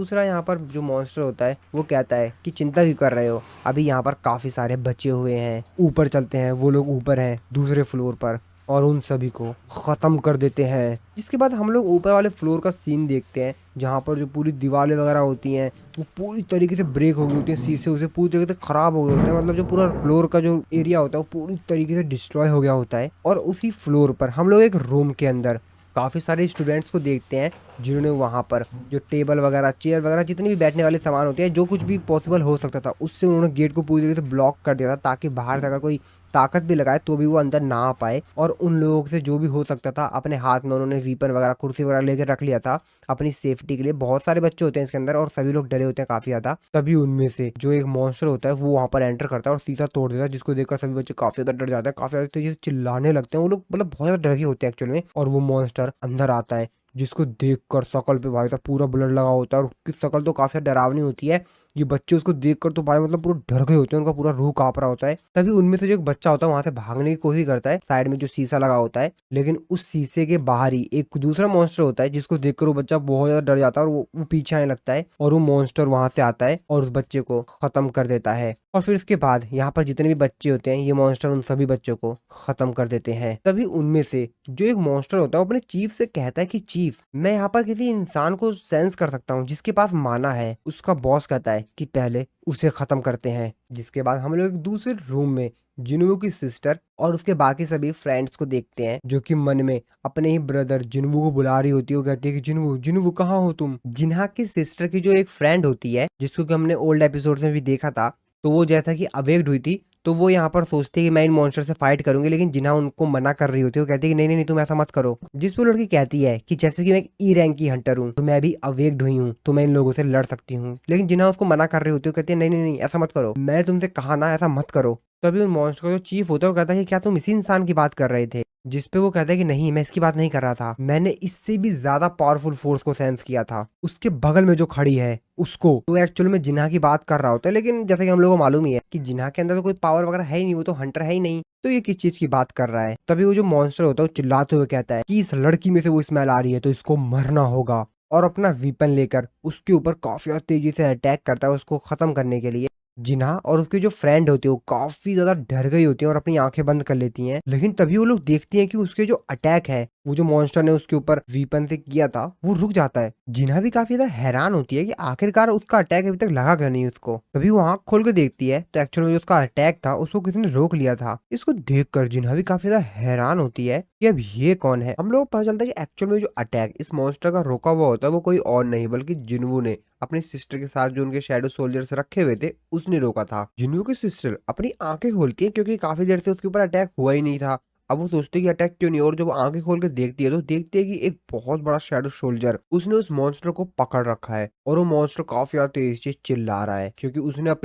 दूसरा यहाँ पर जो मॉन्स्टर होता है वो कहता है कि चिंता क्यों कर रहे हो, अभी यहाँ पर काफी सारे बचे हुए हैं, ऊपर चलते हैं। वो लोग ऊपर हैं दूसरे फ्लोर पर और उन सभी को खत्म कर देते हैं। जिसके बाद हम लोग ऊपर वाले फ्लोर का सीन देखते हैं जहाँ पर जो पूरी दीवारें वगैरह होती हैं वो पूरी तरीके से ब्रेक हो गई होती हैं, शीशे उसे पूरी तरीके से खराब हो गए होते हैं। मतलब जो पूरा फ्लोर का जो एरिया होता है वो पूरी तरीके से डिस्ट्रॉय हो गया होता है। और उसी फ्लोर पर हम लोग एक रूम के अंदर काफी सारे स्टूडेंट्स को देखते हैं जिन्होंने वहां पर जो टेबल वगैरह चेयर वगैरह जितनी भी बैठने वाले सामान होते हैं, जो कुछ भी पॉसिबल हो सकता था उससे उन्होंने गेट को पूरी तरीके से ब्लॉक कर दिया था, ताकि बाहर से अगर कोई ताकत भी लगाए तो भी वो अंदर ना आ पाए। और उन लोगों से जो भी हो सकता था अपने हाथ में उन्होंने वीपन वगैरह कुर्सी वगैरह लेकर रख लिया था अपनी सेफ्टी के लिए। बहुत सारे बच्चे होते हैं इसके अंदर और सभी लोग डरे होते हैं काफी ज्यादा। तभी उनमें से जो एक मॉन्स्टर होता है वो वहां पर एंटर करता है और शीशा तोड़ देता है, जिसको देखकर सभी बच्चे काफी ज्यादा डर जाते हैं, काफी ज्यादा तेजी से चिल्लाने लगते हैं। वो लोग मतलब बहुत ज्यादा डर गए होते हैं एक्चुअल में। और वो मॉन्स्टर अंदर आता है जिसको देखकर शकल पे भाई साहब पूरा ब्लड लगा होता है और उसकी शकल तो काफी डरावनी होती है। ये बच्चे उसको देखकर तो भाई मतलब पूरा डर गए होते हैं, उनका पूरा रूह कांप रहा होता है। तभी उनमें से जो एक बच्चा होता है वहां से भागने की कोशिश करता है साइड में जो शीशा लगा होता है, लेकिन उस शीशे के बाहर ही एक दूसरा मॉन्स्टर होता है जिसको देखकर वो बच्चा बहुत ज्यादा डर जाता है और वो पीछे आने लगता है और वो मॉन्स्टर वहां से आता है और उस बच्चे को खत्म कर देता है। और फिर इसके बाद यहाँ पर जितने भी बच्चे होते हैं ये मॉन्स्टर उन सभी बच्चों को खत्म कर देते हैं। तभी उनमें से जो एक मॉन्स्टर होता है वो अपने चीफ से कहता है कि चीफ, मैं यहाँ पर किसी इंसान को सेंस कर सकता हूँ जिसके पास माना है। उसका बॉस कहता है कि पहले उसे खत्म करते हैं। जिसके बाद हम लोग एक दूसरे रूम में जिन्वू की सिस्टर और उसके बाकी सभी फ्रेंड्स को देखते हैं जो कि मन में अपने ही ब्रदर जिन्वू को बुला रही होती है। वो कहती है कि जिन्वू जिन्वू कहाँ हो तुम। जिन्हा की सिस्टर की जो एक फ्रेंड होती है जिसको कि हमने ओल्ड एपिसोड में भी देखा था, तो वो जैसा कि अवेक्ड हुई थी तो वो यहाँ पर सोचती है कि मैं इन मॉन्स्टर से फाइट करूंगी, लेकिन जिन्हा उनको मना कर रही होती है। वो कहती है कि नहीं नहीं नहीं तुम ऐसा मत करो। जिस पर लड़की कहती है कि जैसे कि मैं एक ई रैंक की हंटर हूँ तो मैं भी अवेक्ड हुई हूँ तो मैं इन लोगों से लड़ सकती हूँ, लेकिन जिन्हा उसको मना कर रही होती है वो कहती है नहीं नहीं नहीं ऐसा मत करो, मैंने तुमसे कहा ना ऐसा मत करो। तभी उन मॉन्स्टर का जो चीफ होता है वो कहता है कि क्या तुम इसी इंसान की बात कर रहे थे। जिस पे वो कहता है कि नहीं मैं इसकी बात नहीं कर रहा था, मैंने इससे भी ज्यादा पावरफुल फोर्स को सेंस किया था, उसके बगल में जो खड़ी है उसको। तो एक्चुअल में जिन्हा की बात कर रहा होता है, लेकिन जैसे कि हम लोगों को मालूम ही है कि जिन्हा के अंदर तो कोई पावर वगैरह है ही नहीं, वो तो हंटर है ही नहीं, तो ये किस चीज की बात कर रहा है। तभी वो जो मॉन्स्टर होता है वो चिल्लाते हुए कहता है कि इस लड़की में से वो स्मेल आ रही है तो इसको मरना होगा। और अपना वीपन लेकर उसके ऊपर काफी तेजी से अटैक करता है उसको खत्म करने के लिए। जिन्हा और उसकी जो फ्रेंड होती है वो काफी ज्यादा डर गई होती है और अपनी आंखें बंद कर लेती हैं। लेकिन तभी वो लोग देखती हैं कि उसके जो अटैक है वो जो मॉन्स्टर ने उसके ऊपर वीपन से किया था वो रुक जाता है। जिन्हा भी काफी ज्यादा हैरान होती है कि आखिरकार उसका अटैक अभी तक लगा क्यों नहीं उसको। तभी वो आंख खोल के देखती है तो एक्चुअल में जो उसका अटैक था उसको किसी ने रोक लिया था। इसको देखकर जिन्हा भी काफी ज्यादा हैरान होती है कि अब ये कौन है। हम लोग को पता चलता है कि एक्चुअल में जो अटैक इस मॉन्स्टर का रोका हुआ होता है वो कोई और नहीं बल्कि जिन्वू ने अपनी सिस्टर के साथ जो उनके शैडो सोल्जर्स रखे हुए थे उसने रोका था। जिन्वू की सिस्टर अपनी आंखें खोलती है क्योंकि काफी देर से उसके ऊपर अटैक हुआ ही नहीं था। अब वो सोचती है कि अटैक क्यों नहीं, और जब वो आंखें खोल के देखती है तो देखती है कि एक बहुत बड़ा शैडो सोल्जर उसने उस मॉन्स्टर को पकड़ रखा है और वो मॉन्स्टर काफी ज्यादा तेजी से चिल्ला रहा है क्योंकि उसने अपनी